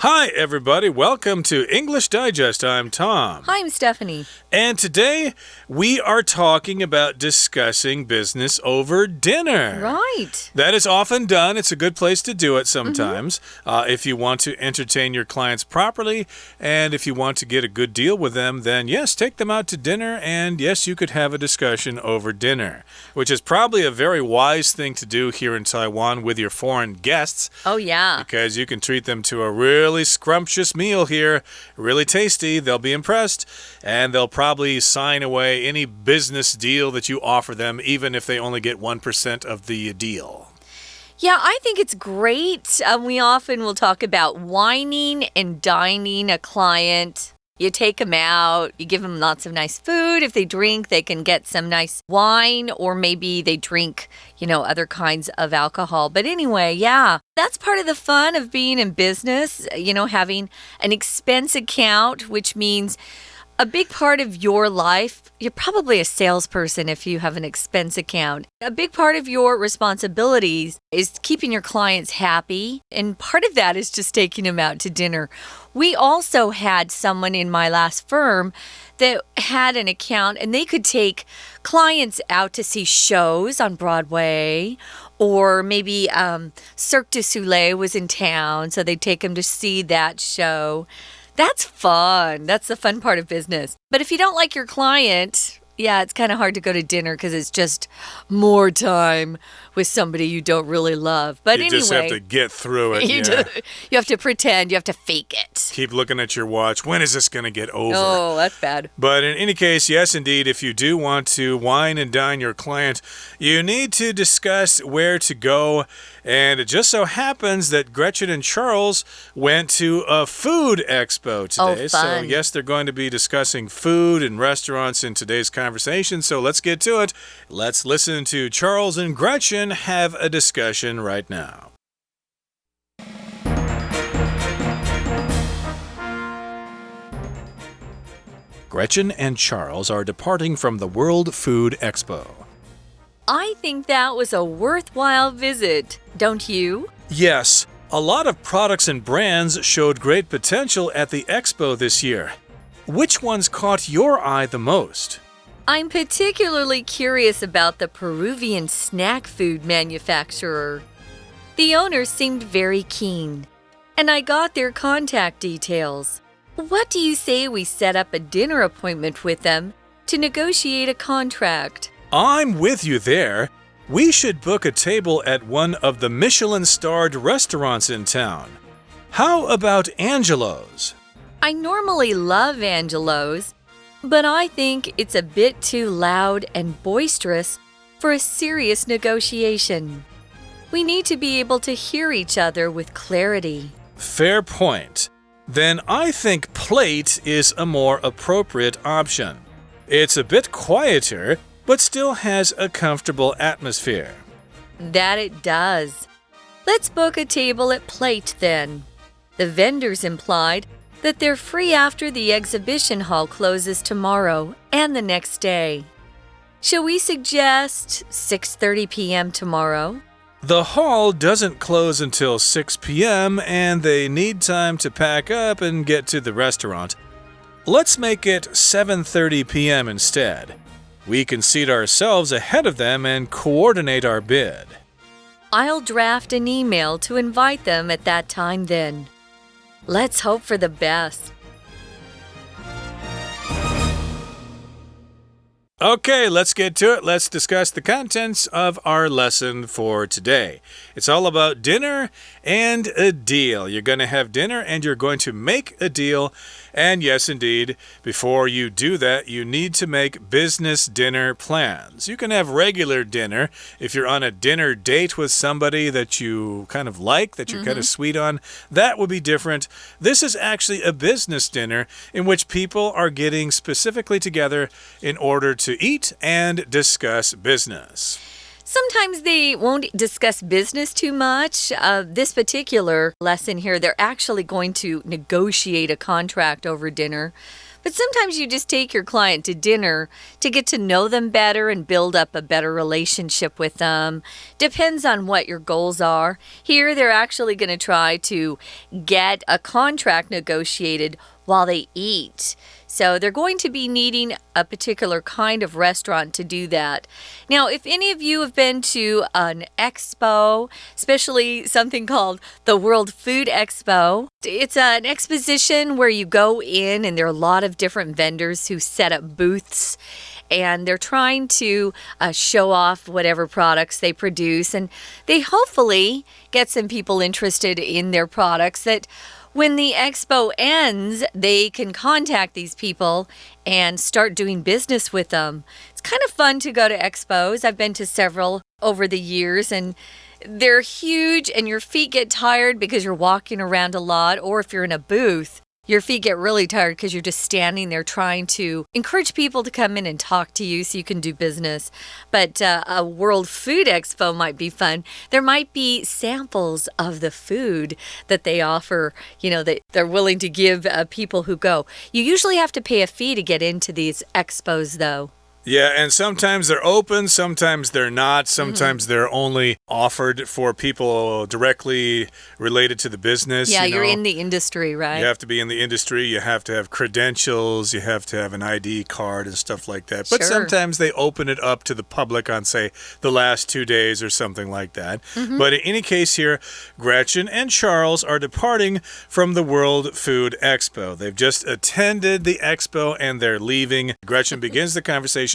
Hi, everybody. Welcome to English Digest. I'm Tom. Hi, I'm Stephanie. And today we are talking about discussing business over dinner. Right. That is often done. It's a good place to do it sometimes. If you want to entertain your clients properly and if you want to get a good deal with them, then yes, take them out to dinner and yes, you could have a discussion over dinner, which is probably a very wise thing to do here in Taiwan with your foreign guests. Oh, yeah. Because you can treat them to a really scrumptious meal here, really tasty. They'll be impressed, and they'll probably sign away any business deal that you offer them, even if they only get 1% of the deal. Yeah, I think it's great. We often will talk about wining and dining a client. You take them out, you give them lots of nice food. If they drink, they can get some nice wine, or maybe they drink, other kinds of alcohol. But anyway, yeah, that's part of the fun of being in business, having an expense account, which means a big part of your life, you're probably a salesperson if you have an expense account. A big part of your responsibilities is keeping your clients happy, and part of that is just taking them out to dinner. We also had someone in my last firm that had an account, and they could take clients out to see shows on Broadway, or maybe Cirque du Soleil was in town, so they'd take them to see that show. That's fun. That's the fun part of business. But if you don't like your client, yeah, it's kind of hard to go to dinner because it's just more time with somebody you don't really love. But you anyway, just have to get through it. You have to pretend. You have to fake it. Keep looking at your watch. When is this going to get over? Oh, that's bad. But in any case, yes, indeed, if you do want to wine and dine your client, you need to discuss where to go. And it just so happens that Gretchen and Charles went to a food expo today. Oh, fun. So, yes, they're going to be discussing food and restaurants in today's conversation. So, let's get to it. Let's listen to Charles and Gretchen have a discussion right now. Gretchen and Charles are departing from the World Food Expo. I think that was a worthwhile visit, don't you? Yes, a lot of products and brands showed great potential at the expo this year. Which ones caught your eye the most? I'm particularly curious about the Peruvian snack food manufacturer. The owner seemed very keen, and I got their contact details. What do you say we set up a dinner appointment with them to negotiate a contract? I'm with you there. We should book a table at one of the Michelin-starred restaurants in town. How about Angelo's? I normally love Angelo's, but I think it's a bit too loud and boisterous for a serious negotiation. We need to be able to hear each other with clarity. Fair point. Then I think Plate is a more appropriate option. It's a bit quieter, but still has a comfortable atmosphere. That it does. Let's book a table at Plate then. The vendors implied that they're free after the exhibition hall closes tomorrow and the next day. Shall we suggest 6:30 p.m. tomorrow? The hall doesn't close until 6 p.m. and they need time to pack up and get to the restaurant. Let's make it 7:30 p.m. instead. We can seat ourselves ahead of them and coordinate our bid. I'll draft an email to invite them at that time then. Let's hope for the best. Okay, let's get to it. Let's discuss the contents of our lesson for today. It's all about dinner and a deal. You're going to have dinner and you're going to make a deal. And yes, indeed, before you do that, you need to make business dinner plans. You can have regular dinner if you're on a dinner date with somebody that you kind of like, that you're kind of sweet on. That would be different. This is actually a business dinner in which people are getting specifically together in order to eat and discuss business. Sometimes they won't discuss business too much. This particular lesson here, they're actually going to negotiate a contract over dinner. But sometimes you just take your client to dinner to get to know them better and build up a better relationship with them. Depends on what your goals are. Here, they're actually going to try to get a contract negotiated while they eat. So they're going to be needing a particular kind of restaurant to do that. Now, if any of you have been to an expo, especially something called the World Food Expo, it's an exposition where you go in and there are a lot of different vendors who set up booths and they're trying to show off whatever products they produce, and they hopefully get some people interested in their products that when the expo ends, they can contact these people and start doing business with them. It's kind of fun to go to expos. I've been to several over the years, and they're huge, and your feet get tired because you're walking around a lot, or if you're in a booth, your feet get really tired because you're just standing there trying to encourage people to come in and talk to you so you can do business. But a World Food Expo might be fun. There might be samples of the food that they offer, that they're willing to give people who go. You usually have to pay a fee to get into these expos, though. Yeah, and sometimes they're open, sometimes they're not. Sometimes they're only offered for people directly related to the business. Yeah, you're in the industry, right? You have to be in the industry. You have to have credentials. You have to have an ID card and stuff like that. But sometimes they open it up to the public on, say, the last 2 days or something like that. But in any case here, Gretchen and Charles are departing from the World Food Expo. They've just attended the expo and they're leaving. Gretchen begins the conversation.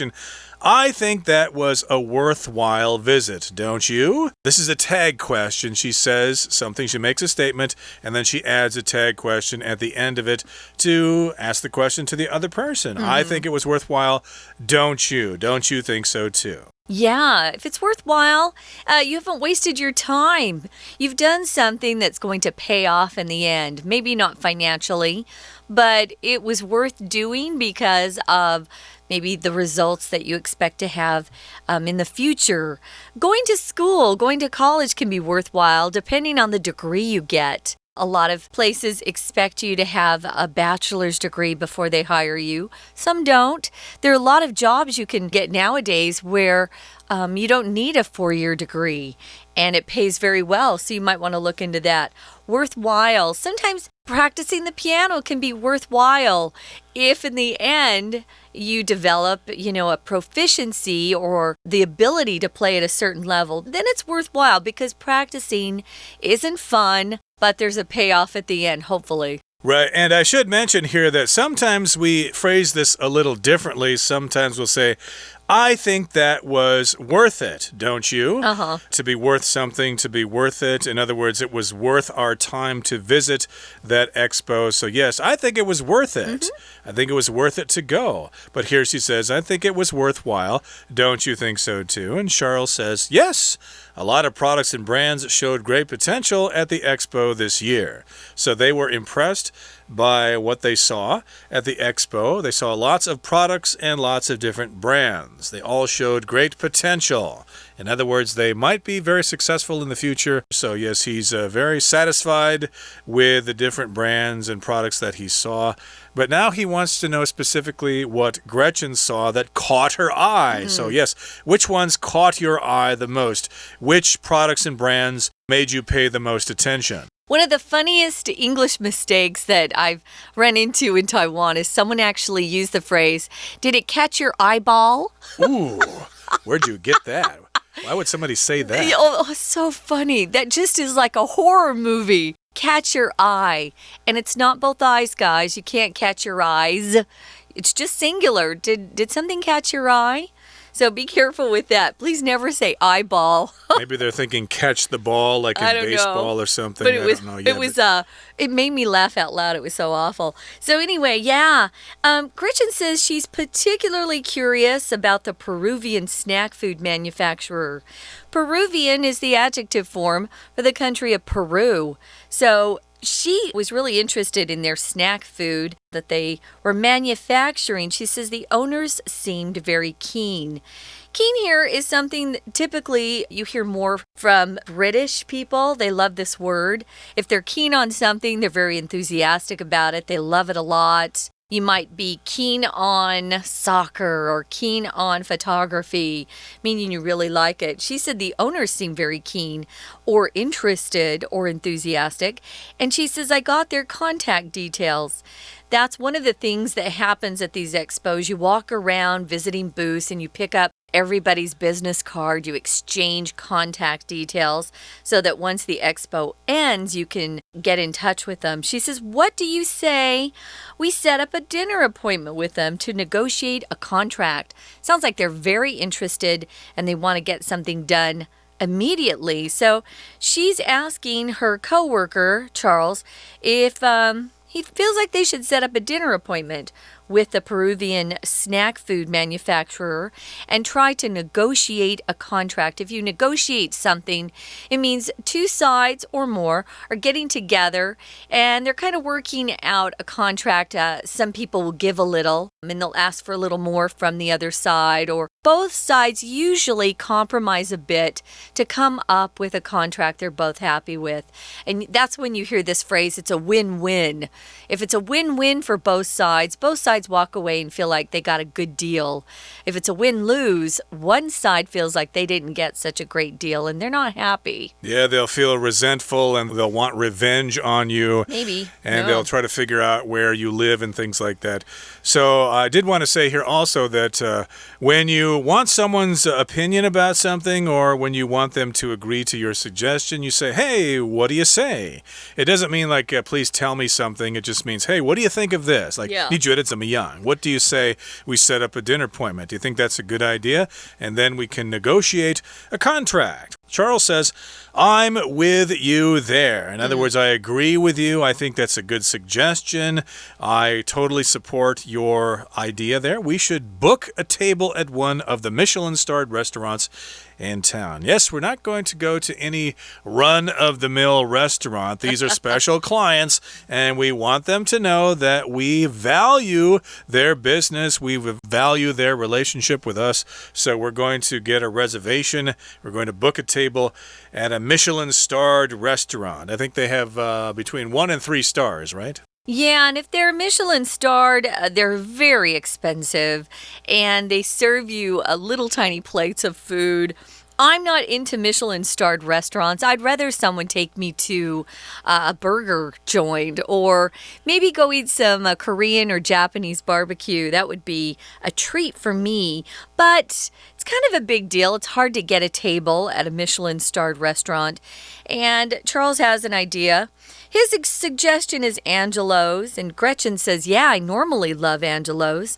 I think that was a worthwhile visit, don't you? This is a tag question. She says something, she makes a statement, and then she adds a tag question at the end of it to ask the question to the other person. I think it was worthwhile, don't you? Don't you think so too? Yeah, if it's worthwhile, you haven't wasted your time. You've done something that's going to pay off in the end. Maybe not financially, but it was worth doing because of maybe the results that you expect to have in the future. Going to school, going to college can be worthwhile depending on the degree you get. A lot of places expect you to have a bachelor's degree before they hire you. Some don't. There are a lot of jobs you can get nowadays where you don't need a 4-year degree, and it pays very well, so you might want to look into that. Worthwhile. Sometimes practicing the piano can be worthwhile if in the end you develop, a proficiency or the ability to play at a certain level. Then it's worthwhile because practicing isn't fun, but there's a payoff at the end, hopefully. Right, and I should mention here that sometimes we phrase this a little differently. Sometimes we'll say, I think that was worth it, don't you? To be worth something, to be worth it. In other words, it was worth our time to visit that expo. So yes, I think it was worth it. I think it was worth it to go. But here she says, I think it was worthwhile. Don't you think so too? And Charles says, yes. A lot of products and brands showed great potential at the expo this year. So they were impressed by what they saw at the expo. They saw lots of products and lots of different brands. They all showed great potential. In other words, they might be very successful in the future. So yes, he's very satisfied with the different brands and products that he saw. But now he wants to know specifically what Gretchen saw that caught her eye. So yes, which ones caught your eye the most? Which products and brands made you pay the most attention? One of the funniest English mistakes that I've run into in Taiwan is someone actually used the phrase, did it catch your eyeball? Ooh, where'd you get that? Why would somebody say that? Oh, so funny. That just is like a horror movie. Catch your eye. And it's not both eyes, guys. You can't catch your eyes. It's just singular. Did something catch your eye? So be careful with that. Please never say eyeball. Maybe they're thinking catch the ball like in baseball or something. But it made me laugh out loud. It was so awful. So anyway, Gretchen says she's particularly curious about the Peruvian snack food manufacturer. Peruvian is the adjective form for the country of Peru. So she was really interested in their snack food that they were manufacturing. She says the owners seemed very keen. Keen here is something that typically you hear more from British people. They love this word. If they're keen on something, they're very enthusiastic about it. They love it a lot. You might be keen on soccer or keen on photography, meaning you really like it. She said the owners seem very keen or interested or enthusiastic. And she says, I got their contact details. That's one of the things that happens at these expos. You walk around visiting booths and you pick up everybody's business card. You exchange contact details so that once the expo ends, you can get in touch with them. She says, what do you say we set up a dinner appointment with them to negotiate a contract? Sounds like they're very interested and they want to get something done immediately. So she's asking her coworker, Charles, if he feels like they should set up a dinner appointment with the Peruvian snack food manufacturer and try to negotiate a contract. If you negotiate something, it means two sides or more are getting together and they're kind of working out a contract. Some people will give a little and they'll ask for a little more from the other side, or both sides usually compromise a bit to come up with a contract they're both happy with. And that's when you hear this phrase, it's a win-win. If it's a win-win for both sides walk away and feel like they got a good deal. If it's a win-lose, one side feels like they didn't get such a great deal and they're not happy. Yeah, they'll feel resentful and they'll want revenge on you. Maybe. And they'll try to figure out where you live and things like that. So I did want to say here also that when you want someone's opinion about something or when you want them to agree to your suggestion, you say, hey, what do you say? It doesn't mean like, please tell me something. It just means, hey, what do you think of this? Like, 你觉得怎么样? What do you say we set up a dinner appointment? Do you think that's a good idea? And then we can negotiate a contract. Charles says, I'm with you there. In other words, I agree with you. I think that's a good suggestion. I totally support your idea there. We should book a table at one of the Michelin-starred restaurants in town. Yes, we're not going to go to any run-of-the-mill restaurant. These are special clients, and we want them to know that we value their business. We value their relationship with us. So we're going to get a reservation. We're going to book a table at a Michelin-starred restaurant. I think they have between 1 and 3 stars, right? Yeah, and if they're Michelin-starred, they're very expensive, and they serve you little tiny plates of food. I'm not into Michelin-starred restaurants. I'd rather someone take me to a burger joint or maybe go eat some Korean or Japanese barbecue. That would be a treat for me. But it's kind of a big deal. It's hard to get a table at a Michelin-starred restaurant. And Charles has an idea. His suggestion is Angelo's, and Gretchen says, yeah, I normally love Angelo's.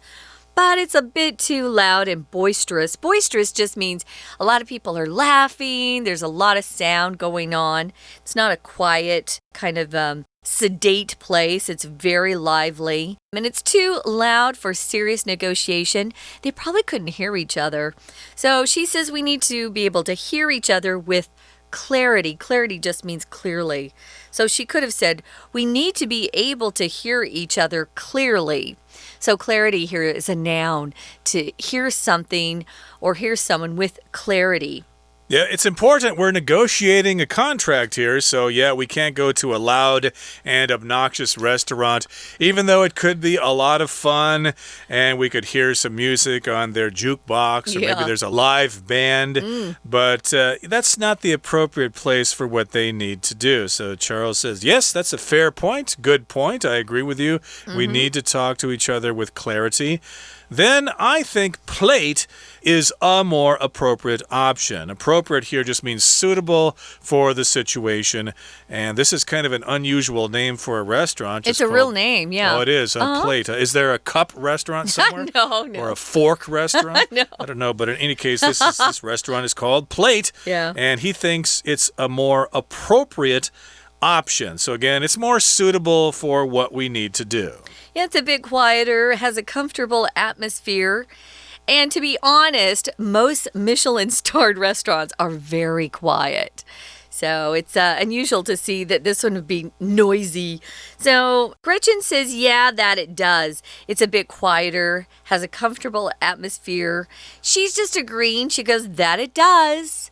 But it's a bit too loud and boisterous. Boisterous just means a lot of people are laughing. There's a lot of sound going on. It's not a quiet kind of sedate place. It's very lively. And it's too loud for serious negotiation. They probably couldn't hear each other. So she says we need to be able to hear each other with clarity. Clarity just means clearly. So she could have said, we need to be able to hear each other clearly. So clarity here is a noun, to hear something or hear someone with clarity. Yeah, it's important. We're negotiating a contract here, so yeah, we can't go to a loud and obnoxious restaurant, even though it could be a lot of fun and we could hear some music on their jukebox, or maybe there's a live band, but that's not the appropriate place for what they need to do. So Charles says, yes, that's a fair point, good point, I agree with you. We need to talk to each other with clarity. Then I think plate is a more appropriate option. Appropriate here just means suitable for the situation. And this is kind of an unusual name for a restaurant. It's a real name, yeah. Oh, it is, a plate. Is there a cup restaurant somewhere? No. Or a fork restaurant? No. I don't know, but in any case, this restaurant is called Plate. Yeah. And he thinks it's a more appropriate option. So again, it's more suitable for what we need to do. Yeah, it's a bit quieter, has a comfortable atmosphere. And to be honest, most Michelin-starred restaurants are very quiet. So it's unusual to see that this one would be noisy. So Gretchen says, yeah, that it does. It's a bit quieter, has a comfortable atmosphere. She's just agreeing. She goes, that it does.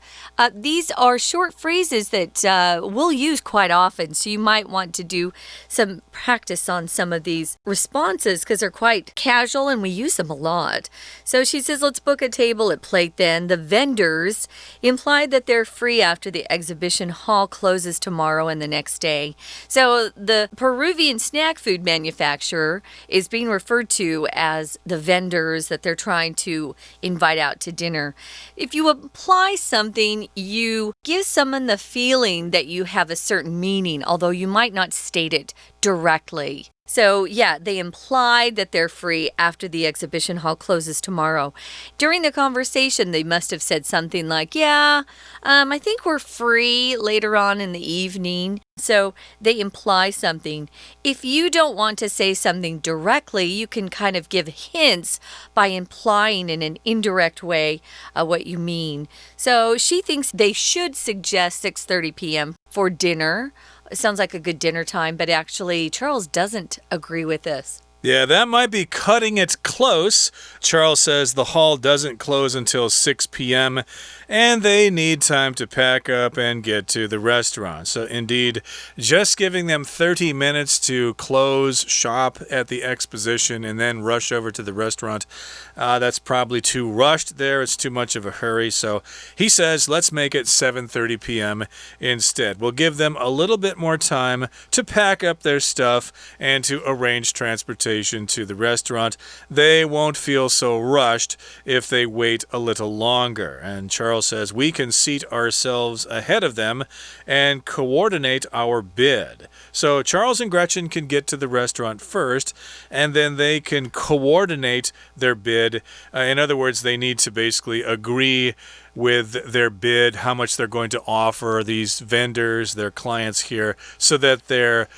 These are short phrases that we'll use quite often, so you might want to do some practice on some of these responses because they're quite casual and we use them a lot. So she says, let's book a table at Plate then. The vendors implied that they're free after the exhibition hall closes tomorrow and the next day. So the Peruvian snack food manufacturer is being referred to as the vendors that they're trying to invite out to dinner. If you apply something, you give someone the feeling that you have a certain meaning, although you might not state it directly. So, yeah, they implied that they're free after the exhibition hall closes tomorrow. During the conversation, they must have said something like, yeah, I think we're free later on in the evening. So they imply something. If you don't want to say something directly, you can kind of give hints by implying in an indirect way what you mean. So she thinks they should suggest 6:30 p.m. for dinner. It sounds like a good dinner time, but actually Charles doesn't agree with this. Yeah, that might be cutting it close. Charles says the hall doesn't close until 6 p.m. and they need time to pack up and get to the restaurant. So indeed, just giving them 30 minutes to close shop at the exposition and then rush over to the restaurant, that's probably too rushed there. It's too much of a hurry. So he says, let's make it 7:30 p.m. instead. We'll give them a little bit more time to pack up their stuff and to arrange transportation to the restaurant. They won't feel so rushed if they wait a little longer. And Charles says we can seat ourselves ahead of them and coordinate our bid. So Charles and Gretchen can get to the restaurant first, and then they can coordinate their bid. In other words, they need to basically agree with their bid, how much they're going to offer these vendors, their clients here, so that they're,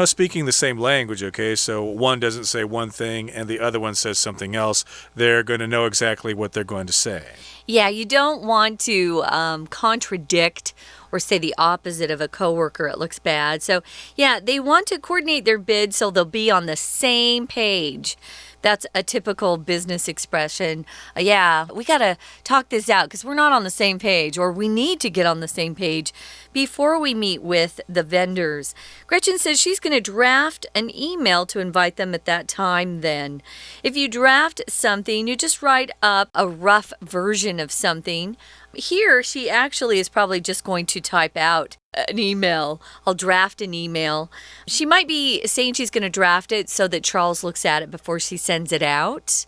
speaking the same language, okay? So one doesn't say one thing and the other one says something else. They're going to know exactly what they're going to say. Yeah, you don't want to contradict or say the opposite of a coworker. It looks bad. So, yeah, they want to coordinate their bid so they'll be on the same page. That's a typical business expression. Yeah, we got to talk this out because we're not on the same page, or we need to get on the same page before we meet with the vendors. Gretchen says she's going to draft an email to invite them at that time then. If you draft something, you just write up a rough version of something. Here, she actually is probably just going to type out an email. I'll draft an email. She might be saying she's going to draft it so that Charles looks at it before she sends it out.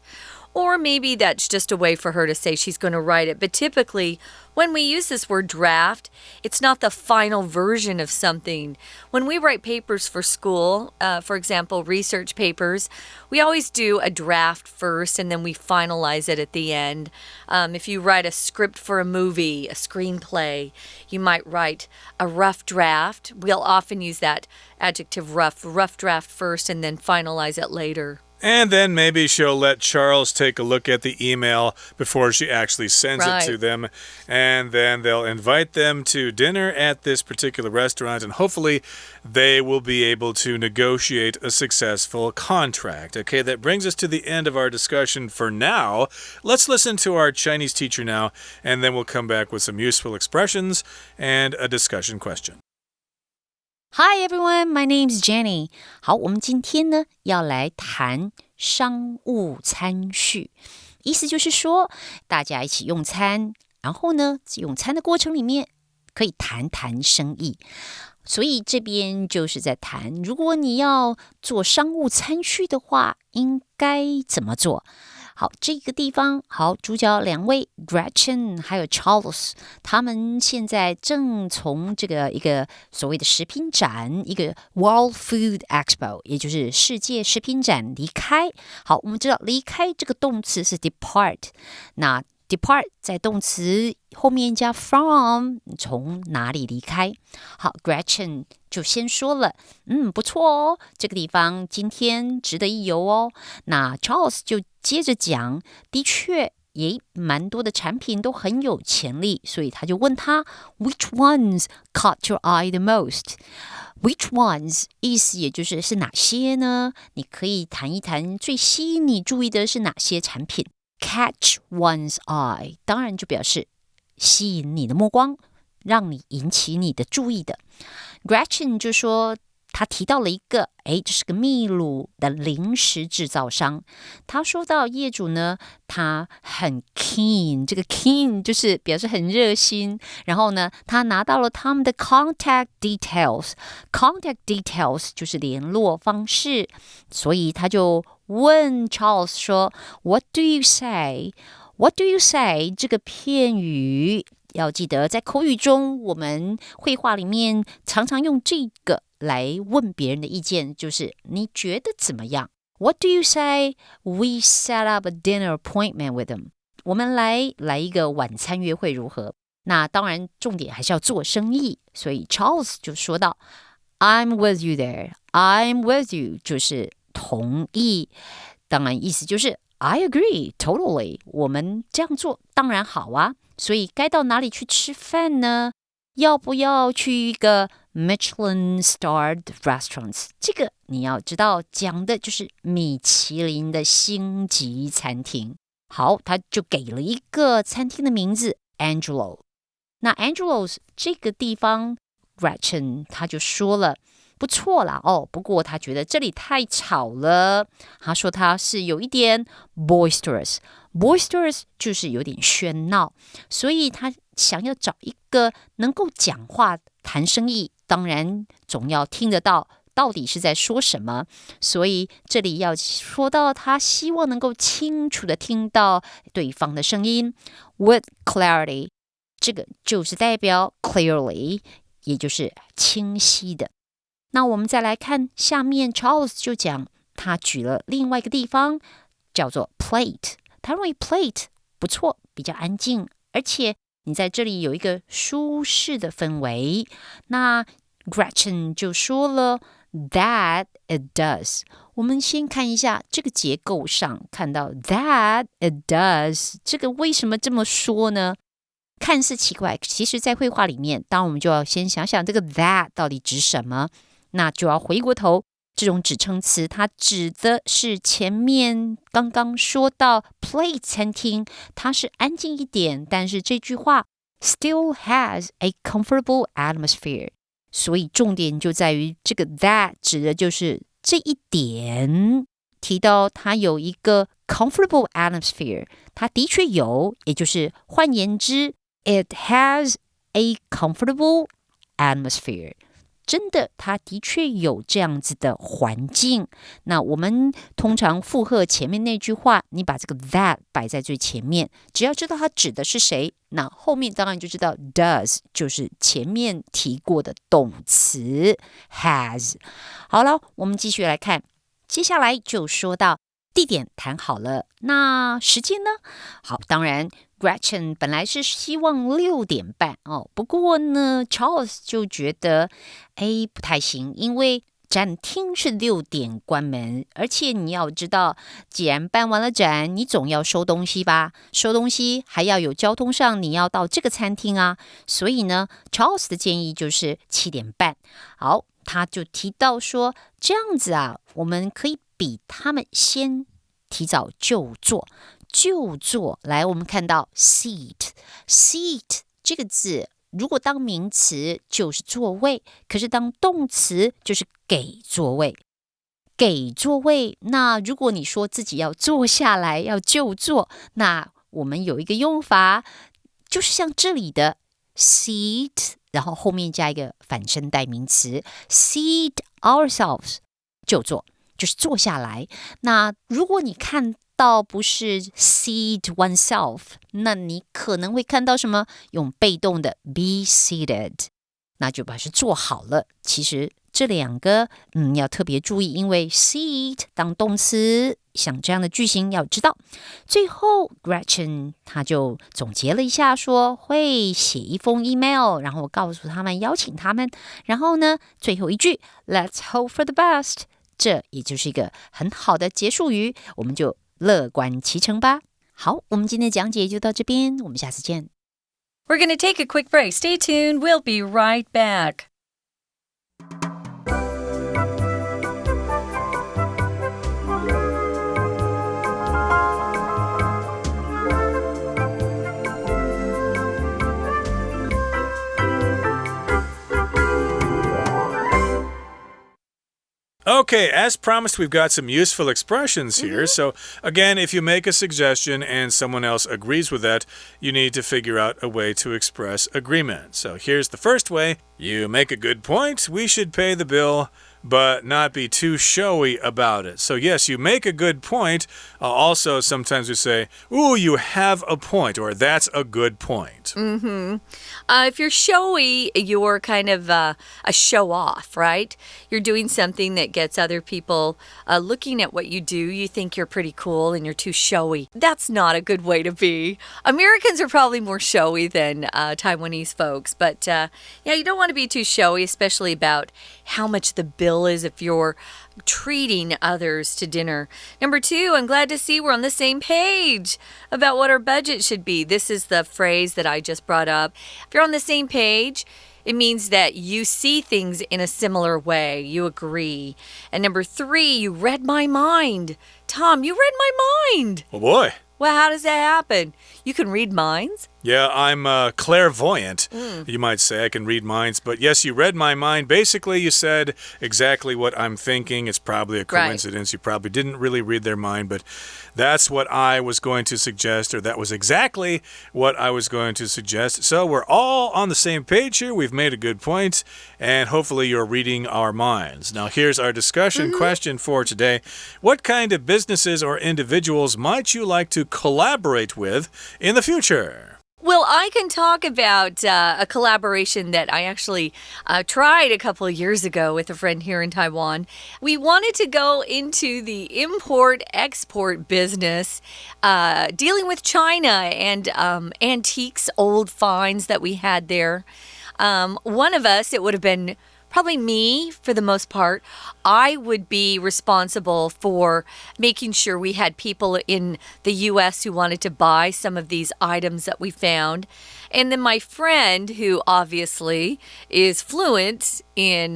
Or maybe that's just a way for her to say she's going to write it. But typically, when we use this word draft, it's not the final version of something. When we write papers for school, for example, research papers, we always do a draft first and then we finalize it at the end. If you write a script for a movie, a screenplay, you might write a rough draft. We'll often use that adjective rough draft first and then finalize it later. And then maybe she'll let Charles take a look at the email before she actually sends it to them. And then they'll invite them to dinner at this particular restaurant. And hopefully they will be able to negotiate a successful contract. Okay, that brings us to the end of our discussion for now. Let's listen to our Chinese teacher now. And then we'll come back with some useful expressions and a discussion question. Hi everyone, my name is Jenny. 好，我们今天呢要来谈商务餐叙，意思就是说大家一起用餐，然后呢用餐的过程里面可以谈谈生意。所以这边就是在谈，如果你要做商务餐叙的话，应该怎么做？好，这个地方好，主角两位 Gretchen 还有 Charles， 他们现在正从这个一个所谓的食品展，一个 World Food Expo， 也就是世界食品展离开。好，我们知道离开这个动词是 depart， 那 depart 在动词后面加 from， 从哪里离开？好 ，Gretchen 就先说了，不错哦，这个地方今天值得一游哦。那 Charles 就接着讲，的确也蛮多的产品都很有潜力，所以他就问他 Which ones caught your eye the most? Which ones 意思也就是是哪些呢？你可以谈一谈最吸引你注意的是哪些产品。Catch one's eye 当然就表示吸引你的目光，让你引起你的注意的。Gretchen 就说他提到了一个，这是个秘鲁的零食制造商。他说到业主呢，他很 keen， 这个 keen 就是表示很热心。然后呢，他拿到了他们的 contact details。contact details 就是联络方式，所以他就问 Charles 说 What do you say? What do you say? 这个片语要记得，在口语中，我们绘画里面常常用这个来问别人的意见，就是你觉得怎么样？ What do you say? We set up a dinner appointment with them. 我们来一个晚餐约会如何？那当然重点还是要做生意，所以 Charles 就说到 I'm with you there. I'm with you 就是同意，当然意思就是 I agree, totally. 我们这样做当然好啊。所以该到哪里去吃饭呢？要不要去一个 Michelin-starred restaurants？ 这个你要知道，讲的就是米其林的星级餐厅。好，他就给了一个餐厅的名字 Angelo。那 Angelo's 这个地方 Gretchen 他就说了不错啦不过他觉得这里太吵了，他说他是有一点 boisterous 就是有点喧闹，所以他想要找一个能够讲话谈生意，当然总要听得到到底是在说什么，所以这里要说到他希望能够清楚的听到对方的声音 with clarity， 这个就是代表 clearly， 也就是清晰的。那我们再来看下面 Charles 就讲他举了另外一个地方叫做 plate， 他认为 plate 不错，比较安静，而且你在这里有一个舒适的氛围。那 Gretchen 就说了 that it does。 我们先看一下这个结构上看到 that it does， 这个为什么这么说呢？看似奇怪，其实在绘画里面，当然我们就要先想想这个 that 到底指什么，那就要回过头，这种指称词它指的是前面刚刚说到 plate 餐厅，它是安静一点，但是这句话 still has a comfortable atmosphere， 所以重点就在于这个 that 指的就是这一点，提到它有一个 comfortable atmosphere， 它的确有，也就是换言之 it has a comfortable atmosphere，真的，它的确有这样子的环境。那我们通常附和前面那句话，你把这个 that 摆在最前面，只要知道它指的是谁，那后面当然就知道 does 就是前面提过的动词 has。 好了，我们继续来看，接下来就说到地点谈好了，那时间呢？好，当然Gretchen 本来是希望6点半不过呢 Charles 就觉得不太行，因为展厅是6点关门，而且你要知道，既然办完了展，你总要收东西吧，收东西还要有交通上你要到这个餐厅啊，所以呢 Charles 的建议就是7点半。好，他就提到说这样子啊，我们可以比他们先提早就座。来，我们看到 seat 这个字，如果当名词就是座位，可是当动词就是给座位。那如果你说自己要坐下来，要就坐，那我们有一个用法，就是像这里的 seat， 然后后面加一个反身代名词 seat ourselves， 就坐，就是坐下来。那如果你看到不是 seat oneself， 那你可能会看到什么？用被动的 be seated， 那就表示坐好了。其实这两个要特别注意，因为 seat 当动词，像这样的句型要知道。最后 Gretchen 他就总结了一下，说会写一封 email， 然后告诉他们，邀请他们，然后呢最后一句 Let's hope for the best， 这也就是一个很好的结束语，我们就乐观其成吧。好，我们今天的讲解就到这边，我们下次见。We're going to take a quick break. Stay tuned. We'll be right back. Okay, as promised, we've got some useful expressions here. So, again, if you make a suggestion and someone else agrees with that, you need to figure out a way to express agreement. So, here's the first way. You make a good point. We should pay the bill, but not be too showy about it. So, yes, you make a good point. Also, sometimes we say, ooh, you have a point, or that's a good point. If you're showy, you're kind of a show-off, right? You're doing something that gets other people looking at what you do. You think you're pretty cool and you're too showy. That's not a good way to be. Americans are probably more showy than Taiwanese folks. But, yeah, you don't want to be too showy, especially about how much the bill is if you're treating others to dinner. Number 2, I'm glad to see we're on the same page about what our budget should be. This is the phrase that I just brought up. If you're on the same page, it means that you see things in a similar way. You agree. And number 3, you read my mind. Tom, you read my mind. Oh, boy. Well, how does that happen? You can read minds? Yeah, I'm clairvoyant, you might say. I can read minds. But yes, you read my mind. Basically, you said exactly what I'm thinking. It's probably a coincidence. Right. You probably didn't really read their mind, but that's what I was going to suggest, or that was exactly what I was going to suggest. So we're all on the same page here. We've made a good point, and hopefully you're reading our minds. Now, here's our discussion question for today. What kind of businesses or individuals might you like to collaborate with in the future? Well, I can talk about a collaboration that I actually tried a couple of years ago with a friend here in Taiwan. We wanted to go into the import-export business, dealing with China and antiques, old finds that we had there. One of us, it would have been probably me for the most part. I would be responsible for making sure we had people in the U.S. who wanted to buy some of these items that we found. And then my friend, who obviously is fluent in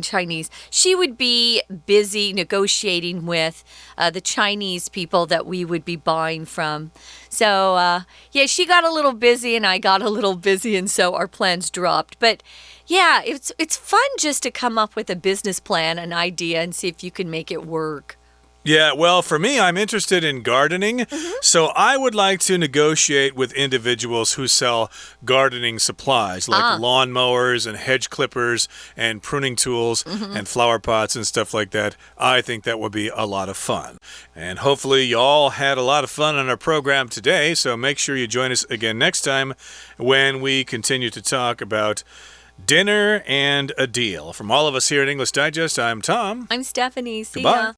Chinese, she would be busy negotiating with the Chinese people that we would be buying from. So, yeah, she got a little busy and I got a little busy, and so our plans dropped. But yeah, it's fun just to come up with a business plan, an idea, and see if you can make it work. Yeah, well, for me, I'm interested in gardening, so I would like to negotiate with individuals who sell gardening supplies, like lawnmowers and hedge clippers and pruning tools and flower pots and stuff like that. I think that would be a lot of fun. And hopefully you all had a lot of fun on our program today, so make sure you join us again next time when we continue to talk about dinner and a deal. From all of us here at English Digest, I'm Tom. I'm Stephanie. See Goodbye. ya.